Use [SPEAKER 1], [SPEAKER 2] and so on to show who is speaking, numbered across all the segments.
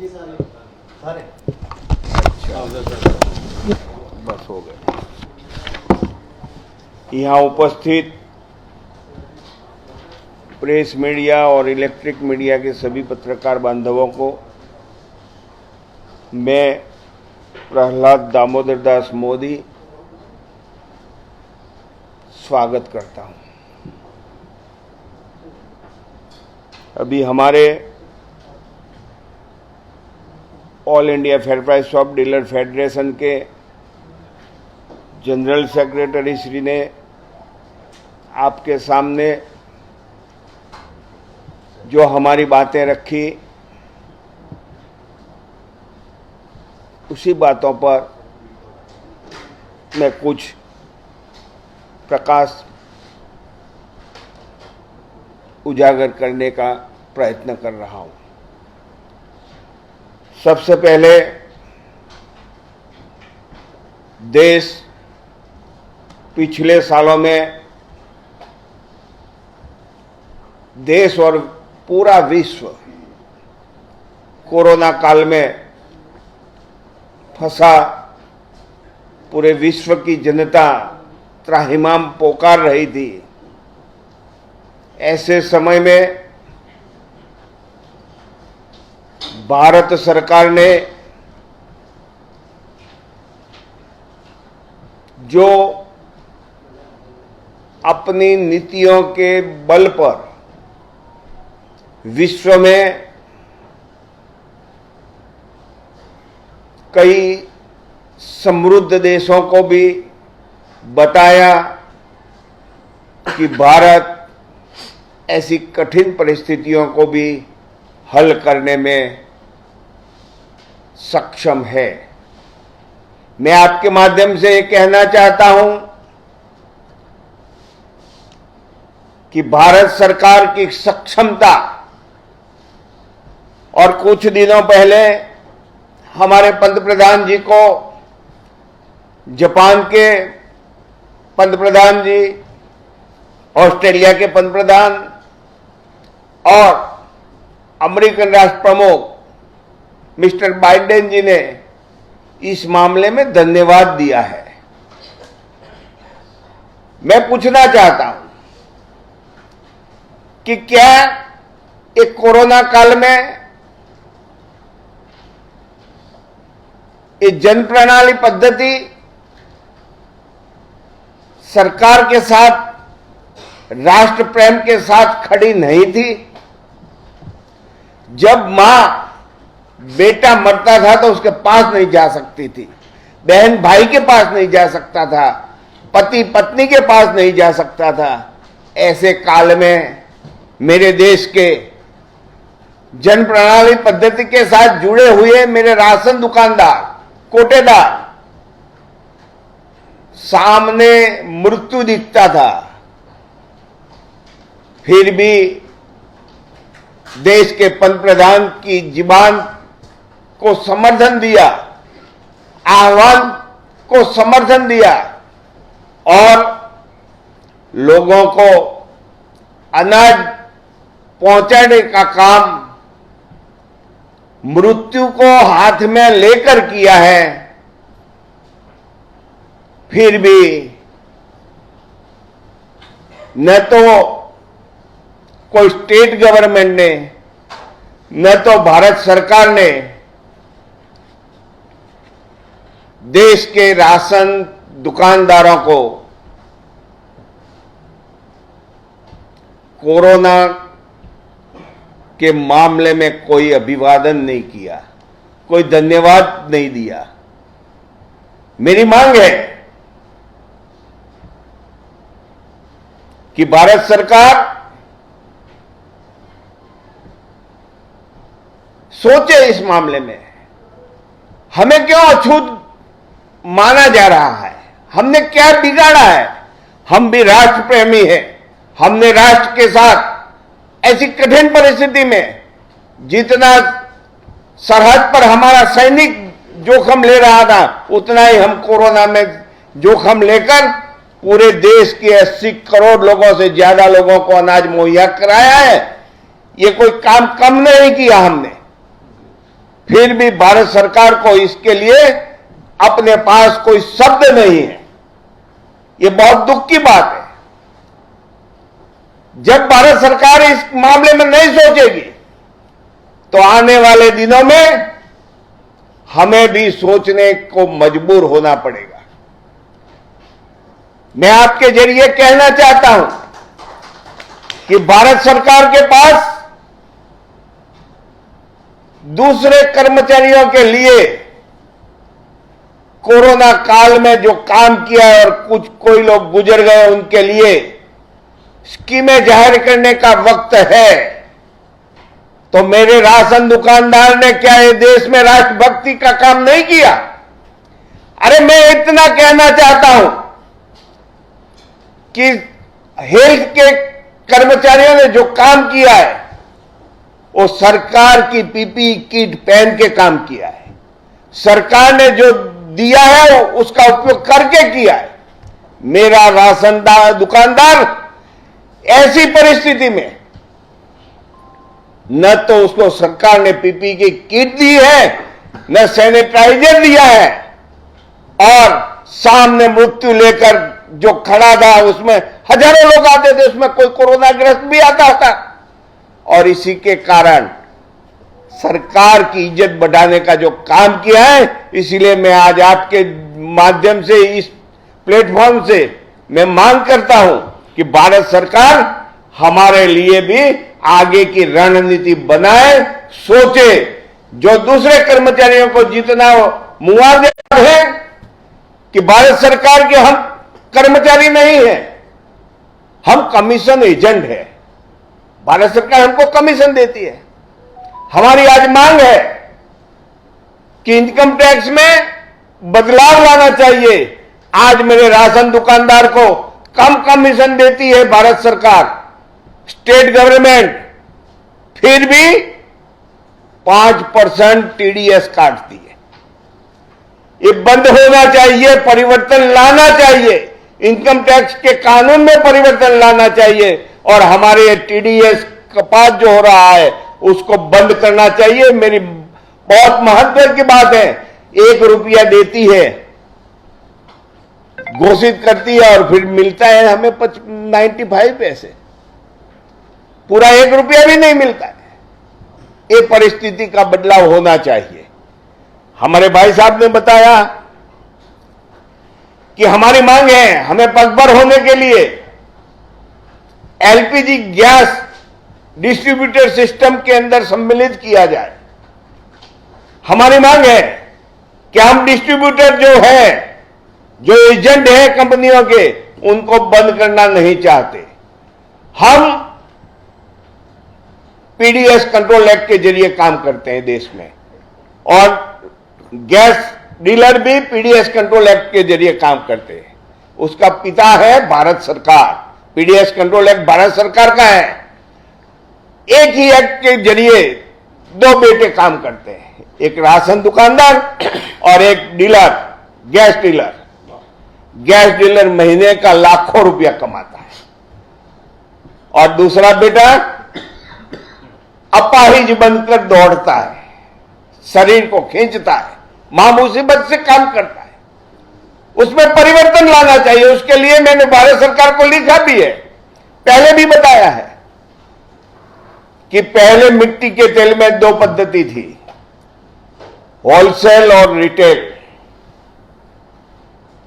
[SPEAKER 1] सारे
[SPEAKER 2] बस हो गए। यहाँ उपस्थित प्रेस मीडिया और इलेक्ट्रिक मीडिया के सभी पत्रकार बांधवों को मैं प्रहलाद दामोदर दास मोदी स्वागत करता हूं। अभी हमारे all India fair price shop dealer federation के जनरल सेक्रेटरी श्री ने आपके सामने जो हमारी बातें रखी, उसी बातों पर मैं कुछ प्रकाश उजागर करने का प्रयत्न कर रहा हूं। सबसे पहले देश पिछले सालों में देश और पूरा विश्व कोरोना काल में फंसा, पूरे विश्व की जनता त्राहिमाम पोकार रही थी। ऐसे समय में भारत सरकार ने जो अपनी नीतियों के बल पर विश्व में कई समृद्ध देशों को भी बताया कि भारत ऐसी कठिन परिस्थितियों को भी हल करने में सक्षम है। मैं आपके माध्यम से ये कहना चाहता हूं कि भारत सरकार की सक्षमता, और कुछ दिनों पहले हमारे पंतप्रधान जी को जापान के पंतप्रधान जी, ऑस्ट्रेलिया के पंतप्रधान और अमेरिकन राष्ट्र प्रमुख मिस्टर बाइडेन जी ने इस मामले में धन्यवाद दिया है। मैं पूछना चाहता हूं कि क्या एक कोरोना काल में ये जन प्रणाली पद्धति सरकार के साथ, राष्ट्र प्रेम के साथ खड़ी नहीं थी? जब मां बेटा मरता था तो उसके पास नहीं जा सकती थी, बहन भाई के पास नहीं जा सकता था, पति पत्नी के पास नहीं जा सकता था। ऐसे काल में मेरे देश के जन प्रणाली पद्धति के साथ जुड़े हुए मेरे राशन दुकानदार, कोटेदार, सामने मृत्यु दिखता था, फिर भी देश के पंतप्रधान की जुबान को समर्थन दिया, आह्वान को समर्थन दिया और लोगों को अनाज पहुंचाने का काम मृत्यु को हाथ में लेकर किया है। फिर भी न तो कोई स्टेट गवर्नमेंट ने, न तो भारत सरकार ने देश के राशन दुकानदारों को कोरोना के मामले में कोई अभिवादन नहीं किया, कोई धन्यवाद नहीं दिया। मेरी मांग है कि भारत सरकार सोचे इस मामले में। हमें क्यों अछूत माना जा रहा है? हमने क्या बिगाड़ा है? हम भी राष्ट्र प्रेमी हैं। हमने राष्ट्र के साथ ऐसी कठिन परिस्थिति में, जितना सरहद पर हमारा सैनिक जोखिम ले रहा था, उतना ही हम कोरोना में जोखिम लेकर पूरे देश के 80 करोड़ लोगों से ज्यादा लोगों को अनाज मुहैया कराया है। ये कोई काम कम नहीं किया हमने। फिर भी भारत सरकार को इसके लिए अपने पास कोई शब्द नहीं है। ये बहुत दुख की बात है। जब भारत सरकार इस मामले में नहीं सोचेगी तो आने वाले दिनों में हमें भी सोचने को मजबूर होना पड़ेगा। मैं आपके जरिए कहना चाहता हूं कि भारत सरकार के पास दूसरे कर्मचारियों के लिए कोरोना काल में जो काम किया है और कोई लोग गुजर गए उनके लिए स्कीमें जाहिर करने का वक्त है। तो मेरे राशन दुकानदार ने क्या ये देश में राष्ट्रभक्ति का काम नहीं किया? अरे मैं इतना कहना चाहता हूं कि हेल्थ के कर्मचारियों ने जो काम किया है वो सरकार की पीपीई किट पहन के काम किया है। सरकार ने जो दिया है उसका उपयोग करके किया है। मेरा राशन दुकानदार ऐसी परिस्थिति में न तो उसको सरकार ने पीपीई की किट दी है, न सैनिटाइजर दिया है, और सामने मृत्यु लेकर जो खड़ा था उसमें हजारों लोग आते थे, उसमें कोई कोरोना ग्रस्त भी आता था। और इसी के कारण सरकार की इज्जत बढ़ाने का जो काम किया है, इसीलिए मैं आज आपके माध्यम से इस प्लेटफॉर्म से मैं मांग करता हूं कि भारत सरकार हमारे लिए भी आगे की रणनीति बनाए, सोचे। जो दूसरे कर्मचारियों को जितना मुआवजा है कि भारत सरकार के हम कर्मचारी नहीं है, हम कमीशन एजेंट है। भारत सरकार हमको कमीशन देती है। हमारी आज मांग है कि इनकम टैक्स में बदलाव लाना चाहिए। आज मेरे राशन दुकानदार को कम कमीशन देती है भारत सरकार, स्टेट गवर्नमेंट, फिर भी 5% टीडीएस काटती है। ये बंद होना चाहिए, परिवर्तन लाना चाहिए, इनकम टैक्स के कानून में परिवर्तन लाना चाहिए और हमारे टीडीएस कपात जो हो रहा है उसको बंद करना चाहिए। मेरी बहुत महत्व की बात है, 1 रुपया देती है, घोषित करती है और फिर मिलता है हमें 95 पैसे, पूरा 1 रुपया भी नहीं मिलता है। ये परिस्थिति का बदलाव होना चाहिए। हमारे भाई साहब ने बताया कि हमारी मांग है हमें पगभर होने के लिए एलपीजी गैस डिस्ट्रीब्यूटर सिस्टम के अंदर सम्मिलित किया जाए। हमारी मांग है कि हम डिस्ट्रीब्यूटर जो है, जो एजेंट है कंपनियों के, उनको बंद करना नहीं चाहते। हम पीडीएस कंट्रोल एक्ट के जरिए काम करते हैं देश में, और गैस डीलर भी पीडीएस कंट्रोल एक्ट के जरिए काम करते हैं। उसका पिता है भारत सरकार। पीडीएस कंट्रोल एक्ट भारत सरकार का है। एक ही एक्ट के जरिए 2 बेटे काम करते हैं, एक राशन दुकानदार और एक dealer, gas dealer. Gas dealer महीने का लाखों रुपया कमाता है और दूसरा बेटा अपाहिज बनकर दौड़ता है, शरीर को खींचता है, मां मुसीबत से काम करता है। उसमें परिवर्तन लाना चाहिए। उसके लिए मैंने भारत सरकार को लिखा भी है, पहले भी बताया है कि पहले मिट्टी के तेल में 2 पद्धति थी, होलसेल और रिटेल।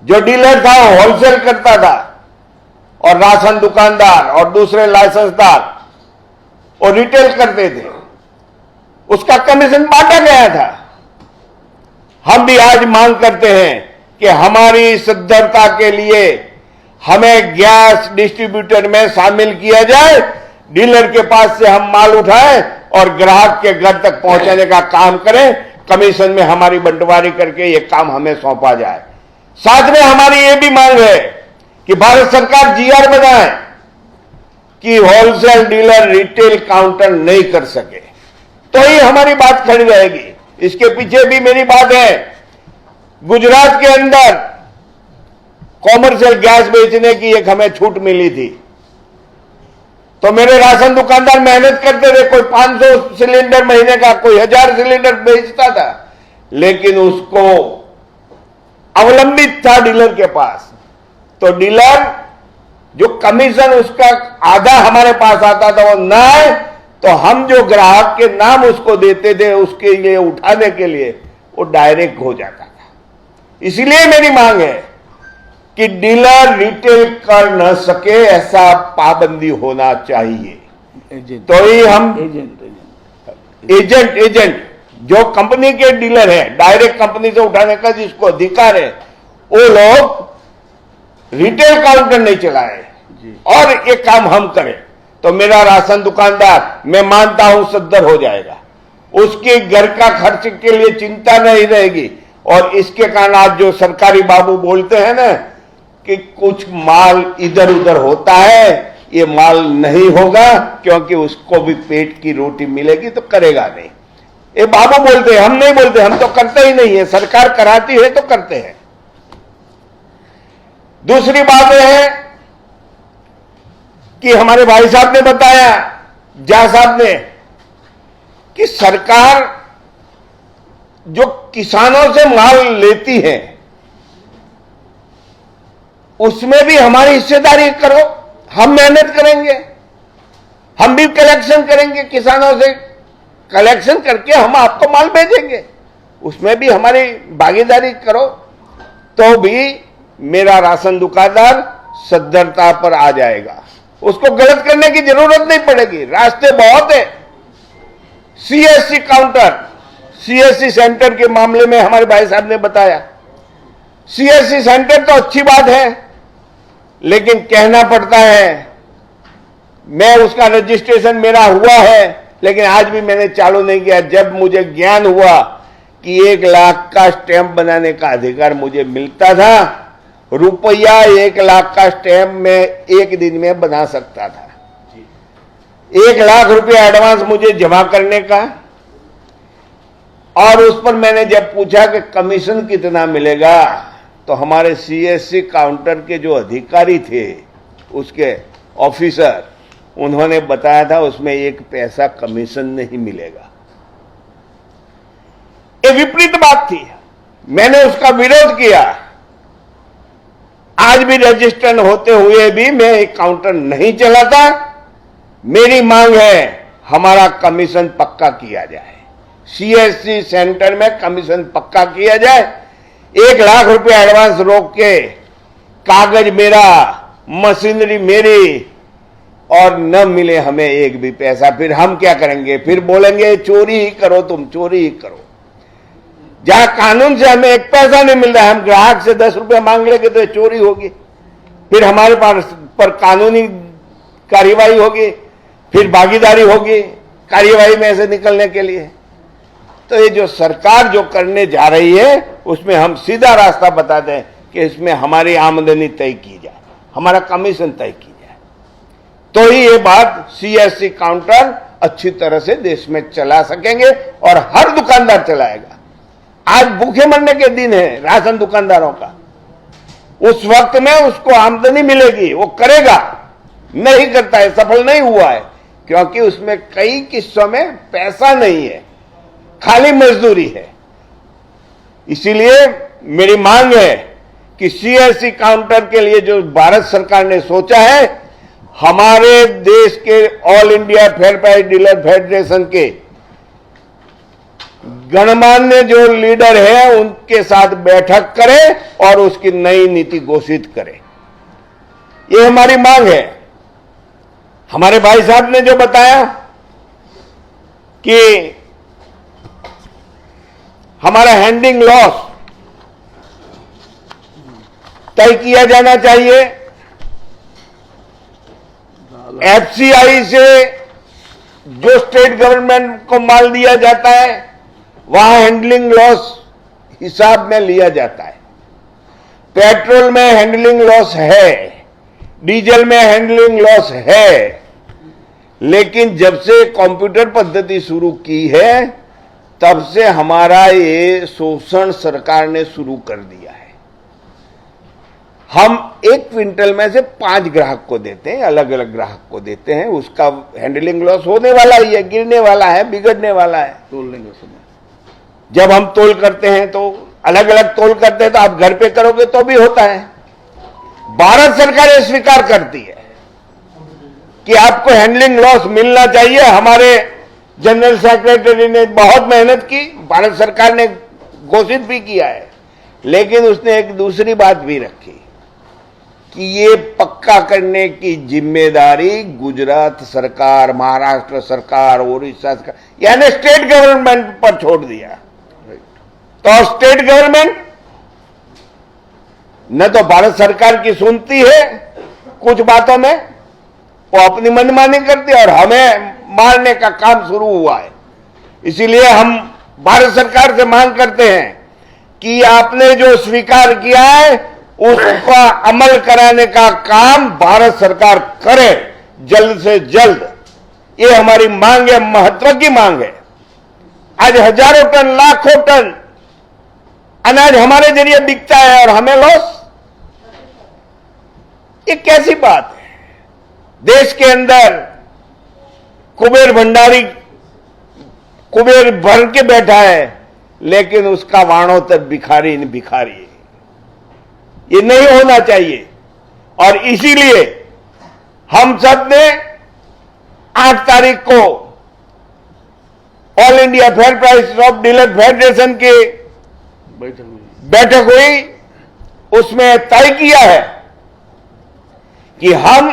[SPEAKER 2] जो डीलर था वो होलसेल करता था और राशन दुकानदार और दूसरे लाइसेंसदार वो रिटेल करते थे, उसका कमीशन बांटा गया था। हम भी आज मांग करते हैं कि हमारी सद्धरता के लिए हमें गैस डिस्ट्रीब्यूटर में शामिल किया जाए। डीलर के पास से हम माल उठाएं और ग्राहक के घर तक पहुंचाने का काम करें। कमीशन में हमारी बंटवारी करके ये काम हमें सौंपा जाए। साथ में हमारी ये भी मांग है कि भारत सरकार जीआर बनाए कि होलसेल डीलर रिटेल काउंटर नहीं कर सके, तो ही हमारी बात खड़ी रहेगी। इसके पीछे भी मेरी बात है, गुजरात के अंदर कॉमर्शियल गैस बेचने की एक हमें छूट मिली थी। तो मेरे राशन दुकानदार मेहनत करते थे, कोई 500 सिलेंडर महीने का, कोई 1000 सिलेंडर बेचता था, लेकिन उसको अवलंबित था डीलर के पास। तो डीलर जो कमीशन उसका आधा हमारे पास आता था वो ना आए, तो हम जो ग्राहक के नाम उसको देते थे उसके लिए उठाने के लिए वो डायरेक्ट हो जाता था। इसलिए मेरी मांग है कि डीलर रिटेल कर न सके ऐसा पाबंदी होना चाहिए। तो ही हम एजेंट जो कंपनी के डीलर है, डायरेक्ट कंपनी से उठाने का जिसको अधिकार है, वो लोग रिटेल काउंटर नहीं चलाए और ये काम हम करें, तो मेरा राशन दुकानदार मैं मानता हूं सद्दर हो जाएगा, उसके घर का खर्च के लिए चिंता नहीं रहेगी। और इसके कारण आज जो सरकारी बाबू बोलते हैं ना कि कुछ माल इधर उधर होता है, ये माल नहीं होगा, क्योंकि उसको भी पेट की रोटी मिलेगी तो करेगा नहीं। ये बाबू बोलते हैं, हम नहीं बोलते, हम तो करते ही नहीं है, सरकार कराती है तो करते हैं। दूसरी बात यह है कि हमारे भाई साहब ने बताया, जा साहब ने, कि सरकार जो किसानों से माल लेती है उसमें भी हमारी हिस्सेदारी करो, हम मेहनत करेंगे, हम भी कलेक्शन करेंगे, किसानों से कलेक्शन करके हम आपको माल भेजेंगे, उसमें भी हमारी भागीदारी करो, तो भी मेरा राशन दुकानदार सद्धरता पर आ जाएगा, उसको गलत करने की जरूरत नहीं पड़ेगी। रास्ते बहुत है। सीएससी काउंटर, सीएससी सेंटर के मामले में हमारे भाई साहब ने बताया, सीएससी सेंटर तो अच्छी बात है, लेकिन कहना पड़ता है, मैं उसका रजिस्ट्रेशन मेरा हुआ है, लेकिन आज भी मैंने चालू नहीं किया। जब मुझे ज्ञान हुआ कि 1 लाख का स्टैंप बनाने का अधिकार मुझे मिलता था, रुपया 1 लाख का स्टैंप मैं एक दिन में बना सकता था। 1 लाख रुपया एडवांस मुझे जमा करने का, और उस पर मैंने जब पूछा कि कमीशन कितना मिलेगा, तो हमारे सीएससी काउंटर के जो अधिकारी थे, उसके ऑफिसर, उन्होंने बताया था उसमें 1 पैसा कमीशन नहीं मिलेगा। ये विपरीत बात थी, मैंने उसका विरोध किया। आज भी रजिस्ट्रेशन होते हुए भी मैं एक काउंटर नहीं चलाता। मेरी मांग है हमारा कमीशन पक्का किया जाए, सीएससी सेंटर में कमीशन पक्का किया जाए। 1 लाख रुपया एडवांस रोक के, कागज मेरा, मशीनरी मेरी, और न मिले हमें एक भी पैसा, फिर हम क्या करेंगे? फिर बोलेंगे चोरी ही करो, तुम चोरी ही करो। जहां कानून से हमें 1 पैसा नहीं मिल रहा है, हम ग्राहक से 10 रुपए मांग लेंगे तो चोरी होगी, फिर हमारे पास पर कानूनी कार्यवाही होगी, फिर भागीदारी होगी कार्यवाही में से निकलने के लिए। तो ये जो सरकार जो करने जा रही है, उसमें हम सीधा रास्ता बताते हैं कि इसमें हमारी आमदनी तय की जाए, हमारा कमीशन तय की जाए, तो ही ये बात सीएससी काउंटर अच्छी तरह से देश में चला सकेंगे और हर दुकानदार चलाएगा। आज भूखे मरने के दिन है राशन दुकानदारों का, उस वक्त में उसको आमदनी मिलेगी, वो करेगा। नहीं करता है, सफल नहीं हुआ है, क्योंकि उसमें कई किस्सों में पैसा नहीं है, खाली मजदूरी है। इसीलिए मेरी मांग है कि सीएससी काउंटर के लिए जो भारत सरकार ने सोचा है, हमारे देश के all India fair price dealer federation के गणमान्य जो लीडर है उनके साथ बैठक करें और उसकी नई नीति घोषित करें, ये हमारी मांग है। हमारे भाई साहब ने जो बताया कि हमारा हैंडलिंग लॉस तय किया जाना चाहिए, एफसीआई से जो स्टेट गवर्नमेंट को माल दिया जाता है वहां हैंडलिंग लॉस हिसाब में लिया जाता है। पेट्रोल में हैंडलिंग लॉस है, डीजल में हैंडलिंग लॉस है, लेकिन जब से कंप्यूटर पद्धति शुरू की है तब से हमारा ये शोषण सरकार ने शुरू कर दिया है। हम 1 क्विंटल में से 5 ग्राहक को देते हैं, अलग अलग ग्राहक को देते हैं। उसका हैंडलिंग लॉस होने वाला ही है, गिरने वाला है, बिगड़ने वाला है।
[SPEAKER 1] तोल लेंगे समय
[SPEAKER 2] जब हम तोल करते हैं तो अलग अलग तोल करते हैं, तो आप घर पे करोगे तो भी होता है। भारत सरकार ये स्वीकार करती है कि आपको हैंडलिंग लॉस मिलना चाहिए। हमारे जनरल सेक्रेटरी ने बहुत मेहनत की, भारत सरकार ने घोषित भी किया है, लेकिन उसने एक दूसरी बात भी रखी कि ये पक्का करने की जिम्मेदारी गुजरात सरकार, महाराष्ट्र सरकार, उड़ीसा सरकार, यानी स्टेट गवर्नमेंट पर छोड़ दिया। तो स्टेट गवर्नमेंट न तो भारत सरकार की सुनती है कुछ बातों में, वो अपनी मनमानी करती है और हमें मारने का काम शुरू हुआ है। इसीलिए हम भारत सरकार से मांग करते हैं कि आपने जो स्वीकार किया है उसका अमल कराने का काम भारत सरकार करे जल्द से जल्द। ये हमारी मांग है, महत्व की मांग है। आज हजारों टन, लाखों टन अनाज हमारे जरिए बिकता है और हमें लॉस। ये कैसी बात है? देश के अंदर कुबेर भंडारी कुबेर भर के बैठा है, लेकिन उसका वाणोत्तर भिखारी भिखारी है। ये नहीं होना चाहिए और इसीलिए हम सब ने 8 तारीख को all India fair price of dealer federation की बैठक हुई। उसमें तय किया है कि हम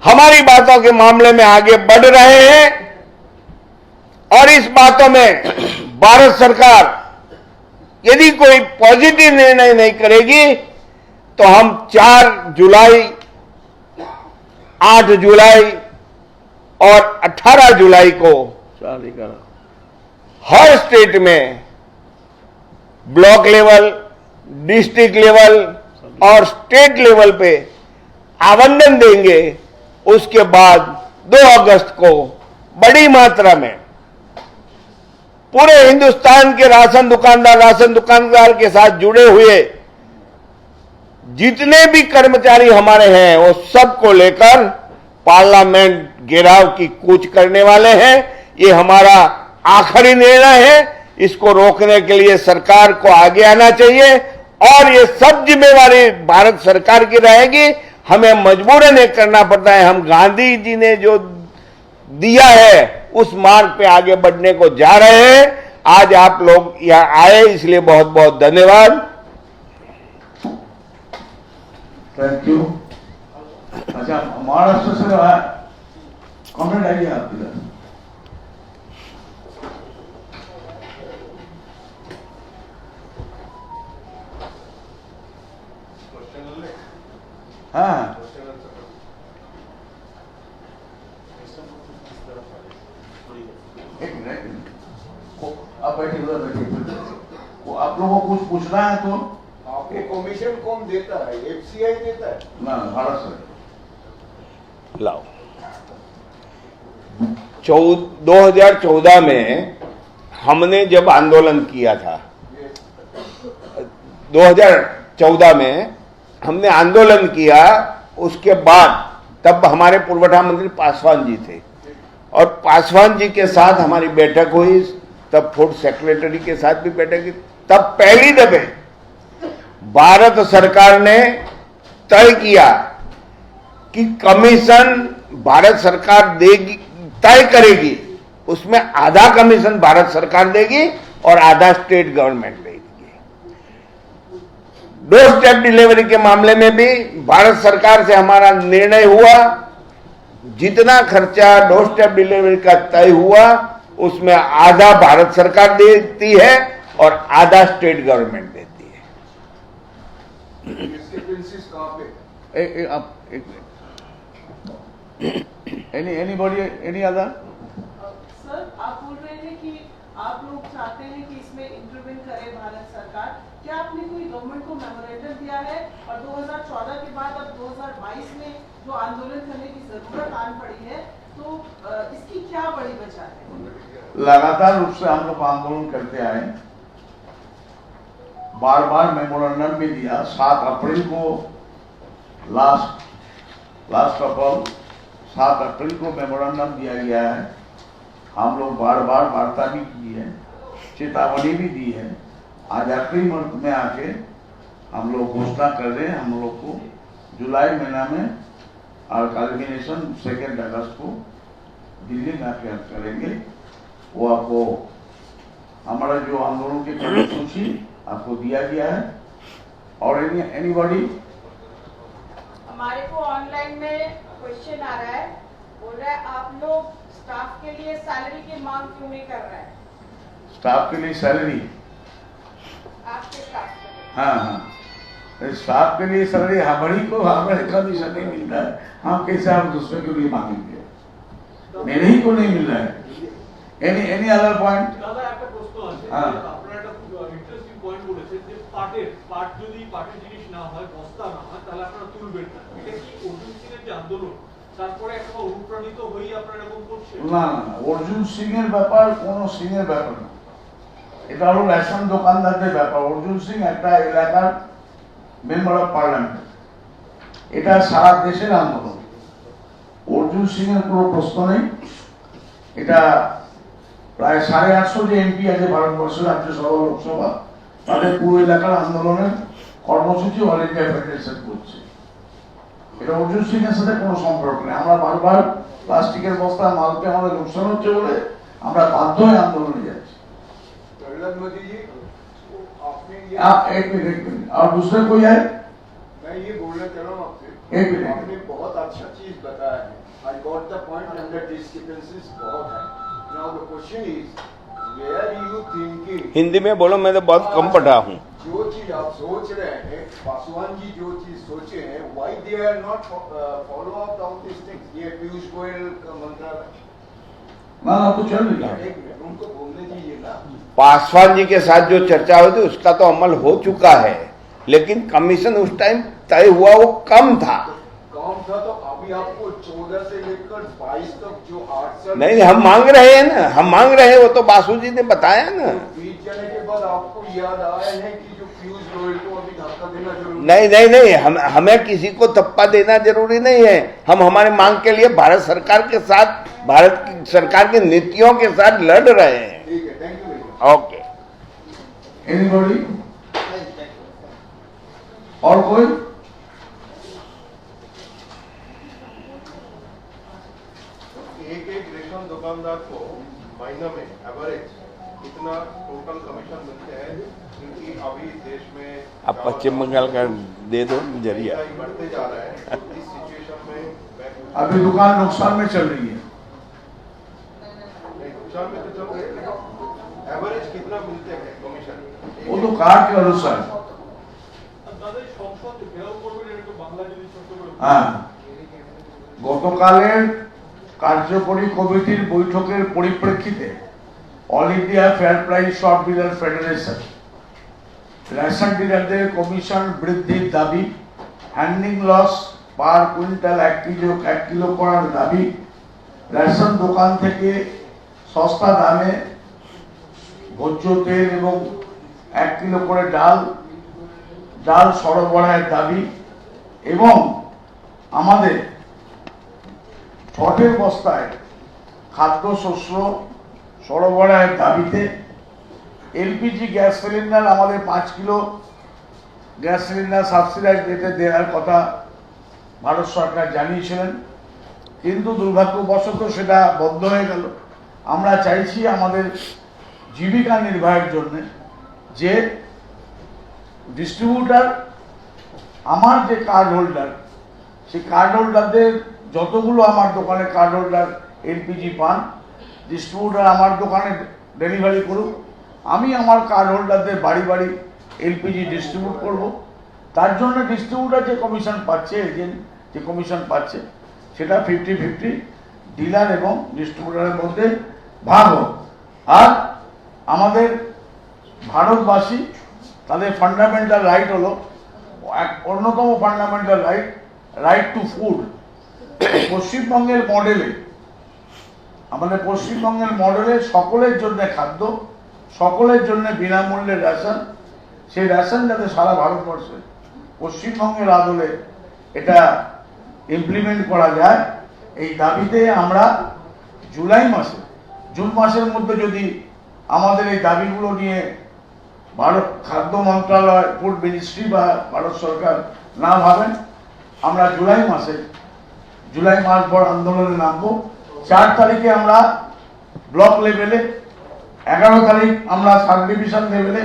[SPEAKER 2] हमारी बातों के मामले में आगे बढ़ रहे हैं और इस बातों में भारत सरकार यदि कोई पॉजिटिव निर्णय नहीं करेगी तो हम 4 जुलाई, 8 जुलाई और 18 जुलाई को हर स्टेट में ब्लॉक लेवल, डिस्ट्रिक्ट लेवल और स्टेट लेवल पे आवंटन देंगे। उसके बाद 2 अगस्त को बड़ी मात्रा में पूरे हिंदुस्तान के राशन दुकानदार के साथ जुड़े हुए जितने भी कर्मचारी हमारे हैं वो सबको लेकर पार्लियामेंट घेराव की कूच करने वाले हैं। ये हमारा आखिरी निर्णय है। इसको रोकने के लिए सरकार को आगे आना चाहिए और ये सब जिम्मेवारी भारत सरकार की रहेगी। हमें मजबूरन ये करना पड़ता है। हम गांधी जी ने जो दिया है उस मार्ग पे आगे बढ़ने को जा रहे हैं। आज आप लोग यहां आए, इसलिए बहुत बहुत धन्यवाद।
[SPEAKER 1] Thank you. अच्छा, महाराष्ट्र से कमेंट आइए आपके लिए। हाँ, एक मिनट, आप बैठिए, उधर बैठिए। आप लोगों को कुछ पूछना है तो
[SPEAKER 2] आपको कमीशन कौन देता है? एफसीआई देता है
[SPEAKER 1] ना, भारत से
[SPEAKER 2] लाओ। 2014 में हमने जब आंदोलन किया था, 2014 में हमने आंदोलन किया, उसके बाद तब हमारे पुरवठा मंत्री पासवान जी थे और पासवान जी के साथ हमारी बैठक हुई। तब फूड सेक्रेटरी के साथ भी बैठक की। तब पहली दफे भारत सरकार ने तय किया कि कमीशन भारत सरकार देगी, तय करेगी। उसमें आधा कमीशन भारत सरकार देगी और आधा स्टेट गवर्नमेंट देगी। डोर स्टेप डिलीवरी के मामले में भी भारत सरकार से हमारा निर्णय हुआ। जितना खर्चा डोर स्टेप डिलीवरी का तय हुआ उसमें आधा भारत सरकार देती है और आधा स्टेट गवर्नमेंट देती है।
[SPEAKER 1] आप एक मिनट, एनी अदर?
[SPEAKER 3] सर, आप बोल रहे थे कि आप लोग चाहते हैं कि इसमें इंटरवेन करे भारत सरकार। क्या आपने कोई गवर्नमेंट को मेमोरेंडम दिया है? और 2014 के बाद अब 2022 में जो आंदोलन करने की जरूरत आन पड़ी है, तो इसकी क्या बड़ी वजह है?
[SPEAKER 1] लगातार रूप से हम लोग आंदोलन करते आए बार बार मेमोरेंडम भी दिया। 7 अप्रैल को लास्ट ऑफ ऑल 7 अप्रैल को मेमोरेंडम दिया गया है। हम लोग बार बार वार्ता भी की है, चेतावनी भी दी है। आज आखिरी मंथ में आके हम लोग घोषणा कर रहे हैं, हम लोग को जुलाई महीना में और कल्मिनेशन 2 अगस्त को दिल्ली में आके करेंगे। वो आपको हमारा जो आंदोलन की कार्यसूची आपको दिया गया है। और एनीबॉडी
[SPEAKER 4] हमारे को ऑनलाइन में क्वेश्चन आ रहा है, बोल रहा है आप लोग स्टाफ के लिए सैलरी की मांग क्यों नहीं कर रहे हैं?
[SPEAKER 1] स्टाफ के लिए सैलरी,
[SPEAKER 4] आपके स्टाफ के लिए?
[SPEAKER 1] हाँ, स्टाफ के लिए सैलरी हमारे कमीशन नहीं मिल रहा है। हम कैसे हम दूसरे के लिए मांगेंगे? मेरे ही को नहीं मिल रहा है। Any other point?
[SPEAKER 5] দাদা একটা প্রশ্ন আছে,
[SPEAKER 1] হ্যাঁ।
[SPEAKER 5] আপনারা একটা ইন্টারেস্টিং পয়েন্ট বলেছেন যে পাট যদি পাটের জিনিস না হয়, বস্তা না হয়, তাহলে আপনারা তুলবেন না। এটা কি অর্জুন সিং এর যে আন্দোলন তারপরে একটা অনুপ্রাণিত হয়ে আপনারা এরকম করছেন?
[SPEAKER 1] না না না, অর্জুন সিং এর ব্যাপার কোন সিং এর ব্যাপার না। এটা হলো রেশন দোকানদারদের ব্যাপার। অর্জুন সিং একটা এলাকার মেম্বার অফ পার্লামেন্ট, এটা সারা দেশের আন্দোলন। অর্জুন সিং এর কোনো প্রশ্ন নেই। এটা প্রায় 850 যে এমপি আছে ভারতবর্ষের রাজ্যসভা লোকসভা, তাদের পুরো এলাকার আন্দোলনের কর্মসূচি অল ইন্ডিয়া ফেডারেশন করছে। এটা অর্জুন সিং এর সাথে কোনো সম্পর্ক নেই। আমরা বারবার প্লাস্টিকের বস্তা মালকে আমাদের লোকসান হচ্ছে বলে আমরা বাধ্য হয়ে আন্দোলনে যাচ্ছি।
[SPEAKER 6] प्रहलाद मोदी जी, आपने ये
[SPEAKER 1] एक मिनट और दूसरे कोई है?
[SPEAKER 6] मैं ये बोलना चाह रहा हूँ आपसे,
[SPEAKER 1] एक मिनट।
[SPEAKER 6] आपने बहुत अच्छा चीज बताया है। I got the point and the discrepancies बहुत है। Now the question is where you thinking,
[SPEAKER 2] Hindi में बोलो, मैं तो बहुत कम पढ़ा हूँ।
[SPEAKER 6] जो चीज आप सोच रहे हैं, पासवान जी जो चीज सोचे हैं, why they are not follow up on this things? ये पीयूष गोयल का मंत्रालय,
[SPEAKER 1] ना ना तो चल रही है।
[SPEAKER 6] एक मिनट उनको बोलने दीजिए ना।
[SPEAKER 2] पासवान जी के साथ जो चर्चा हुई थी उसका तो अमल हो चुका है, लेकिन कमीशन उस टाइम तय हुआ वो कम था।
[SPEAKER 6] कम था तो अभी आपको 14 से लेकर 22 तक जो 8
[SPEAKER 2] नहीं, हम मांग रहे हैं ना, हम मांग रहे हैं। वो तो बासु जी ने बताया ना।
[SPEAKER 6] बीत जाने के बाद आपको याद आया है कि जो पीयूष गोयल को अभी धक्का देना जरूरी
[SPEAKER 2] नहीं नहीं नहीं, हमें किसी को थप्पा देना जरूरी नहीं है। हम हमारे मांग के लिए भारत सरकार के साथ, भारत की सरकार की नीतियों के साथ लड़ रहे हैं।
[SPEAKER 6] ठीक है, थैंक यू।
[SPEAKER 2] ओके।
[SPEAKER 1] एनीबॉडी और कोई?
[SPEAKER 7] एक रेशम दुकानदार को महीने में एवरेज कितना टोटल कमीशन मिलते हैं? क्योंकि अभी देश में
[SPEAKER 2] अब पश्चिम बंगाल का दे दो जरिया।
[SPEAKER 7] महंगाई बढ़ते जा रहा है। तो इस सिचुएशन में मैं
[SPEAKER 1] अभी दुकान नुकसान में चल रही है।
[SPEAKER 7] नुकसान में तो चल रहे हैं, एवरेज कितना मिलते हैं कमीशन?
[SPEAKER 1] वो तो कार्ड के अनुसार।
[SPEAKER 5] দাদা এই সংসদ ঘেরাও করবেন, এটা একটু বাংলা যদি ছোট করে
[SPEAKER 1] হ্যাঁ, গতকালের কার্যকরী কমিটির বৈঠকের পরিপ্রেক্ষিতে all India fair price shop dealer federation ration ডিলারদের কমিশন বৃদ্ধির দাবি, handing loss per quintal 1 kilo করার দাবি, রেশন দোকান থেকে সস্তা দামে ভোজ্য তেল এবং 1 কিলো করে ডাল সরবরাহের দাবি এবং আমাদের ছটের বস্তায় খাদ্যশস্য সরবরাহের দাবিতে এলপিজি গ্যাস সিলিন্ডার আমাদের 5 কিলো গ্যাস সিলিন্ডার সাবসিডাইজ রেটে দেওয়ার কথা ভারত সরকার জানিয়েছিলেন, কিন্তু দুর্ভাগ্যবশত সেটা বন্ধ হয়ে গেল। আমরা চাইছি আমাদের জীবিকা নির্বাহের জন্য যে ডিস্ট্রিবিউটার, আমার যে কার্ড হোল্ডার, সেই কার্ড হোল্ডারদের যতগুলো আমার দোকানে কার্ড হোল্ডার এলপিজি পান, ডিস্ট্রিবিউটার আমার দোকানে ডেলিভারি করুক, আমি আমার কার্ড হোল্ডারদের বাড়ি বাড়ি এলপিজি ডিস্ট্রিবিউট করব। তার জন্য ডিস্ট্রিবিউটার যে কমিশন পাচ্ছে, এজেন্ট যে কমিশন পাচ্ছে, সেটা 50-50 ডিলার এবং ডিস্ট্রিবিউটারের মধ্যে ভাগ হোক। আর আমাদের ভারতবাসী তাদের ফান্ডামেন্টাল রাইট হলো, অন্যতম ফান্ডামেন্টাল রাইট টু ফুড। পশ্চিমবঙ্গের মডেলে, আমাদের পশ্চিমবঙ্গের মডেলে সকলের জন্য খাদ্য, সকলের জন্য বিনামূল্যে রেশন সেই রেশন যাতে সারা ভারতবর্ষে পশ্চিমবঙ্গের আদলে এটা ইমপ্লিমেন্ট করা যায়, এই দাবিতে আমরা জুন মাসের মধ্যে যদি আমাদের এই দাবিগুলো নিয়ে ভারত খাদ্য মন্ত্রণালয়, ফুড মিনিস্ট্রি বা ভারত সরকার না ভাবেন, আমরা জুলাই মাস ভর আন্দোলনে নামবো। 4 তারিখে আমরা ব্লক লেভেলে, 11 তারিখ আমরা সাব ডিভিশন লেভেলে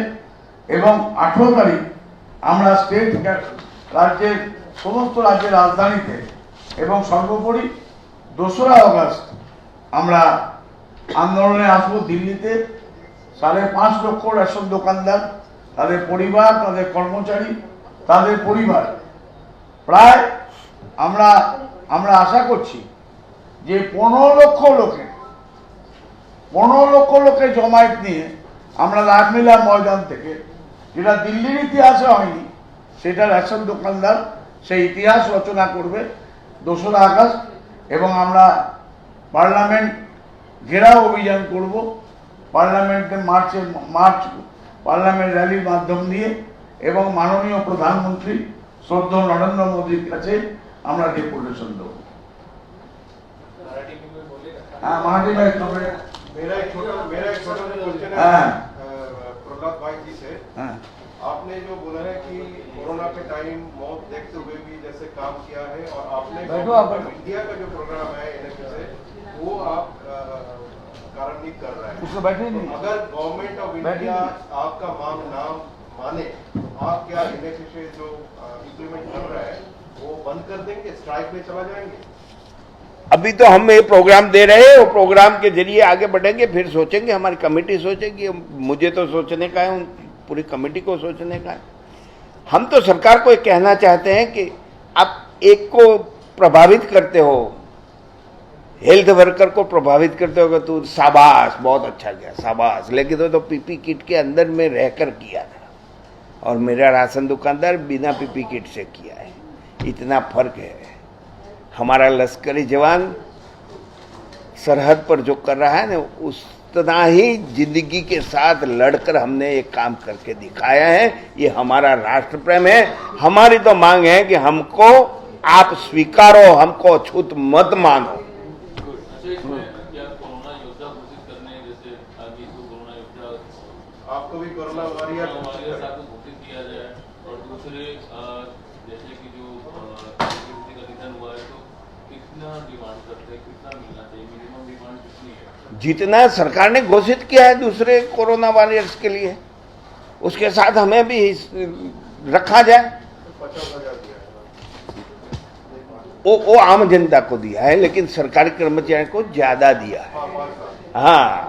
[SPEAKER 1] এবং 18 তারিখ আমরা স্টেট রাজ্যের সমস্ত রাজ্যের রাজধানীতে এবং সর্বোপরি 2রা অগস্ট আমরা আন্দোলনে আসবো দিল্লিতে। 5.5 লক্ষ রেশন দোকানদার, তাদের পরিবার, তাদের কর্মচারী, তাদের পরিবার, প্রায় আমরা আশা করছি যে 15 লক্ষ লোকের জমায়েত নিয়ে আমরা লালমেলা ময়দান থেকে, যেটা দিল্লির ইতিহাসে হয়নি, সেটা রেশন দোকানদার সেই ইতিহাস রচনা করবে 2রা আগস্ট। এবং আমরা পার্লামেন্ট ঘেরাও অভিযান করব, পার্লামেন্টে পার্লামেন্ট র্যালির মাধ্যম দিয়ে, এবং মাননীয় প্রধানমন্ত্রী শ্রদ্ধেয় নরেন্দ্র মোদীর কাছে আমরা ডেপুটেশন দেবো। हाँ माराठी में
[SPEAKER 7] मेरा एक छोटा क्वेश्चन है
[SPEAKER 1] हाँ।
[SPEAKER 7] प्रहलाद भाई जी से।
[SPEAKER 1] हाँ।
[SPEAKER 7] आपने जो बोला है कि कोरोना के टाइम मौत देखते हुए भी जैसे काम किया है, और आपने
[SPEAKER 1] बैठो आप।
[SPEAKER 7] इंडिया का जो प्रोग्राम है NHS से, वो आप कार्यान्वित कर रहे हैं।
[SPEAKER 1] उसको बैठे नहीं।
[SPEAKER 7] तो अगर गवर्नमेंट ऑफ इंडिया आपका नाम माने, आप क्या NHS से जो इम्प्लीमेंट कर रहा है वो बंद कर देंगे, स्ट्राइक में चला जाएंगे?
[SPEAKER 2] अभी तो हम ये प्रोग्राम दे रहे हैं, वो प्रोग्राम के जरिए आगे बढ़ेंगे, फिर सोचेंगे, हमारी कमेटी सोचेगी। मुझे तो सोचने का है, पूरी कमेटी को सोचने का है। हम तो सरकार को एक कहना चाहते हैं कि आप एक को प्रभावित करते हो, हेल्थ वर्कर को प्रभावित करते हो, तो शाबाश, बहुत अच्छा किया, शाबाश, लेकिन तो पीपी किट के अंदर में रहकर किया था, और मेरा राशन दुकानदार बिना पीपी किट से किया है। इतना फर्क है। हमारा लश्करी जवान सरहद पर जो कर रहा है ना, उतना ही जिंदगी के साथ लड़कर हमने ये काम करके दिखाया है। ये हमारा राष्ट्र प्रेम है। हमारी तो मांग है कि हमको आप स्वीकारो, हमको अछूत मत मानो।
[SPEAKER 7] आपको भी कोरोना वॉरियर
[SPEAKER 5] घोषित किया जाए, और दूसरे जैसे कि जो किसी का निधन हुआ है, तो कितना डिमांड करते हैं, कितना मिलना चाहिए, मिनिमम डिमांड कितनी है?
[SPEAKER 2] जितना सरकार ने घोषित किया है दूसरे कोरोना वॉरियर्स के लिए, उसके साथ हमें भी रखा जाए।
[SPEAKER 7] 50,000 दिया
[SPEAKER 2] वो आम जनता को दिया है, लेकिन सरकारी कर्मचारियों को ज्यादा दिया है। हाँ,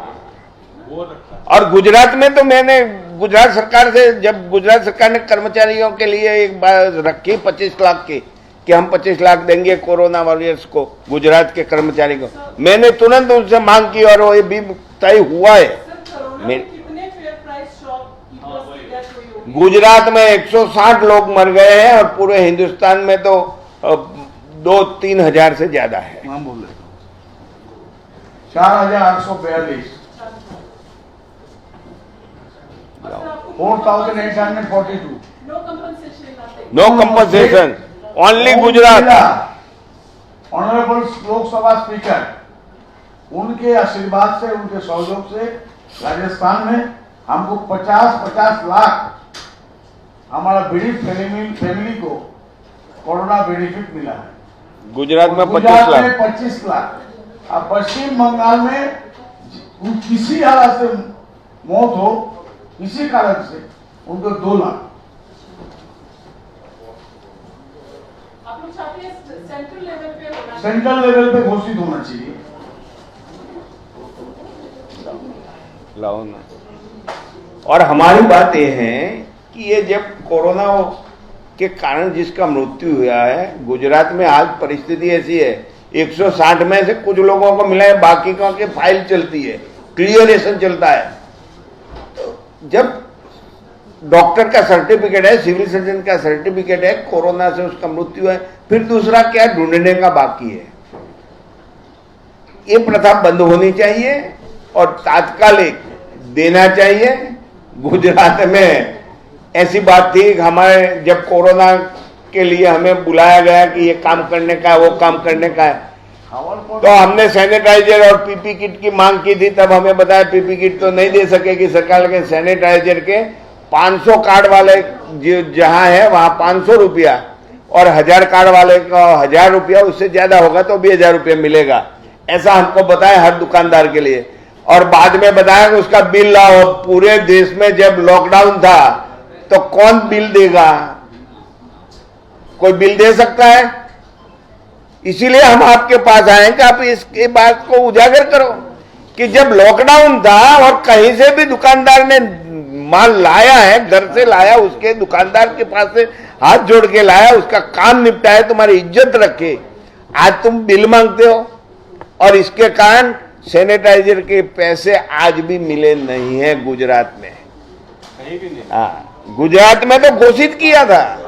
[SPEAKER 5] वो रखा
[SPEAKER 2] और गुजरात में तो मैंने गुजरात सरकार से, जब गुजरात सरकार ने कर्मचारियों के लिए एक बात रखी 25 लाख की, कि हम 25 लाख देंगे कोरोना वॉरियर्स को, गुजरात के कर्मचारी को, मैंने तुरंत उनसे मांग की और वो भी तय हुआ है।
[SPEAKER 3] सर, कोरोना में कितने फेयर प्राइस शॉपकीपर्स की डेथ हुई होगी?
[SPEAKER 2] गुजरात में 160 लोग मर गए हैं, और पूरे हिंदुस्तान में तो 2-3 हजार से ज्यादा है।
[SPEAKER 1] नाम बोल रहे 4,842, 4,842।
[SPEAKER 3] No compensation, nothing.
[SPEAKER 2] No compensation, only Gujarat.
[SPEAKER 1] Honourable Lok Sabha speaker, उनके आशीर्वाद से, उनके सहयोग से राजस्थान में हमको 50 लाख हमारा बीडी फैमिली को कोरोना बेनिफिट मिला है।
[SPEAKER 2] गुजरात में 25
[SPEAKER 1] गुजरात
[SPEAKER 2] लाख।
[SPEAKER 1] में 25 लाख। अब पश्चिम बंगाल में किसी हालत से मौत हो, किसी कारण से, उनको 2 लाख।
[SPEAKER 3] आप लोग चाहते हैं सेंट्रल लेवल पे होना चाहिए?
[SPEAKER 1] सेंट्रल लेवल पे घोषित होना चाहिए।
[SPEAKER 2] लाओ ना। और हमारी बात ये है कि ये जब कोरोना के कारण जिसका मृत्यु हुआ है, गुजरात में आज परिस्थिति ऐसी है, 160 में से कुछ लोगों को मिला है, बाकी का की फाइल चलती है, क्लियरेशन चलता है। तो जब डॉक्टर का सर्टिफिकेट है, सिविल सर्जन का सर्टिफिकेट है, कोरोना से उसका मृत्यु है, फिर दूसरा क्या ढूंढने का बाकी है। ये प्रथा बंद होनी चाहिए और तात्कालिक देना चाहिए। गुजरात में ऐसी बात थी कि हमारे जब कोरोना के लिए हमें बुलाया गया कि ये काम करने का है, वो काम करने का है, तो हमने सैनिटाइजर और पीपी किट की मांग की थी। तब हमें बताया पीपी किट तो नहीं दे सकेगी सरकार, लेकिन सैनिटाइजर के 500 कार्ड वाले जहां है वहां 500 रुपया और 1000 कार्ड वाले का 1000 रुपया, उससे ज्यादा होगा तो भी 1000 रुपया मिलेगा, ऐसा हमको बताया हर दुकानदार के लिए। और बाद में बताया कि उसका बिल लाओ। पूरे देश में जब लॉकडाउन था तो कौन बिल देगा? कोई बिल दे सकता है? इसीलिए हम आपके पास आए कि आप इसके बात को उजागर करो कि जब लॉकडाउन था और कहीं से भी दुकानदार ने माल लाया है, घर से लाया, उसके दुकानदार के पास से हाथ जोड़ के लाया, उसका काम निपटाया, तुम्हारी इज्जत रखे, आज तुम बिल मांगते हो। और इसके कारण सैनिटाइजर के पैसे आज भी मिले नहीं है गुजरात में।
[SPEAKER 5] कहीं भी नहीं।
[SPEAKER 2] हाँ, गुजरात में तो घोषित किया था,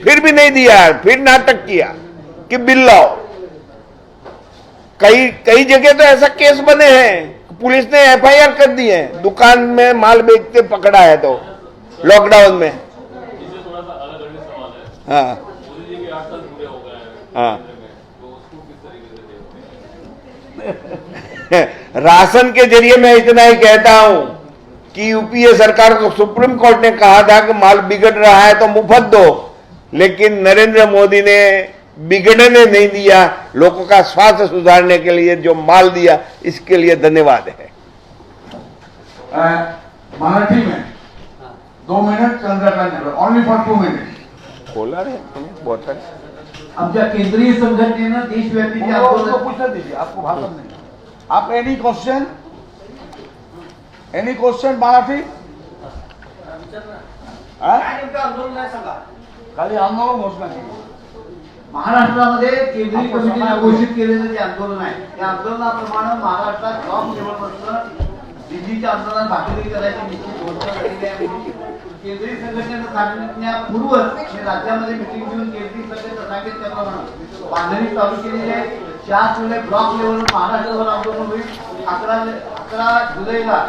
[SPEAKER 2] फिर भी नहीं दिया, फिर नाटक किया कि बिल लाओ। कई जगह तो ऐसा केस बने हैं, पुलिस ने एफआईआर कर दी है, दुकान में माल बेचते पकड़ा है तो लॉकडाउन में।
[SPEAKER 5] इससे थोड़ा सा अलग अलग सवाल है।
[SPEAKER 2] हाँ
[SPEAKER 5] मोदी जी के 8 साल पूरे हो गए हैं
[SPEAKER 2] हाँ।
[SPEAKER 5] केंद्र में, तो उसको किस तरीके से देखते हैं?
[SPEAKER 2] राशन के जरिए मैं इतना ही कहता हूं कि यूपीए सरकार को सुप्रीम कोर्ट ने कहा था कि माल बिगड़ रहा है तो मुफ्त दो, लेकिन नरेंद्र मोदी ने बिगड़ने नहीं दिया। लोगों का स्वास्थ्य सुधारने के लिए जो माल दिया, इसके लिए धन्यवाद है।
[SPEAKER 1] मराठी में 2 minute Chandrakant, only for 2 minute
[SPEAKER 2] बोला रे बहुत है।
[SPEAKER 8] आमच्या केंद्रीय संघटनेनं देशव्यापी जे
[SPEAKER 1] उनको
[SPEAKER 8] आंदोलन
[SPEAKER 1] पूछने दीजिए, आपको भाषण नहीं। आप एनी क्वेश्चन मराठी? खाली आंदोलन घोषणा केली।
[SPEAKER 8] महाराष्ट्रामध्ये केंद्रीय कमिटीने घोषित केलेलं जे आंदोलन आहे त्या आंदोलनाप्रमाणे महाराष्ट्रात ब्लॉक लेवलपासून दिल्लीच्या आंदोलनात भागीदारी करायची निश्चित घोषणा झालेली आहे। केंद्रीय संघटनेनं सांगण्यापूर्वच राज्यामध्ये मिटिंग घेऊन केंद्रीय संघटनेचं सांगितल्याप्रमाणे बांधणी चालू केलेली आहे। 4 जुलै ब्लॉक लेवलवर महाराष्ट्रावर आंदोलन होईल, 11 जुलैला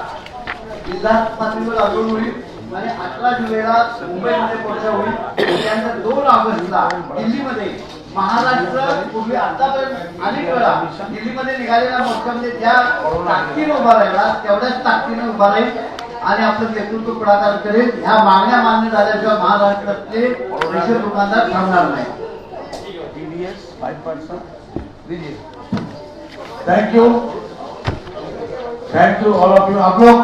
[SPEAKER 8] जिल्हा पातळीवर आंदोलन होईल आणि 18 जुलैला मुंबईमध्ये मोर्चा होईल। त्यानंतर 2 ऑगस्टला दिल्लीमध्ये महाराष्ट्र पूर्वी आतापर्यंत अनेक वेळा दिल्लीमध्ये निघालेल्या मोर्चामध्ये ज्या ताकदीने उभा राहिला तेवढ्याच ताकदीने उभा राहील आणि आपलं नेतृत्व पुढाकार करेल। ह्या मागण्या मान्य झाल्याशिवाय महाराष्ट्रातले रेशन दुकानदार थांबणार नाही।
[SPEAKER 1] TDS 5%. दीजिए। Thank you all of you. आप लोग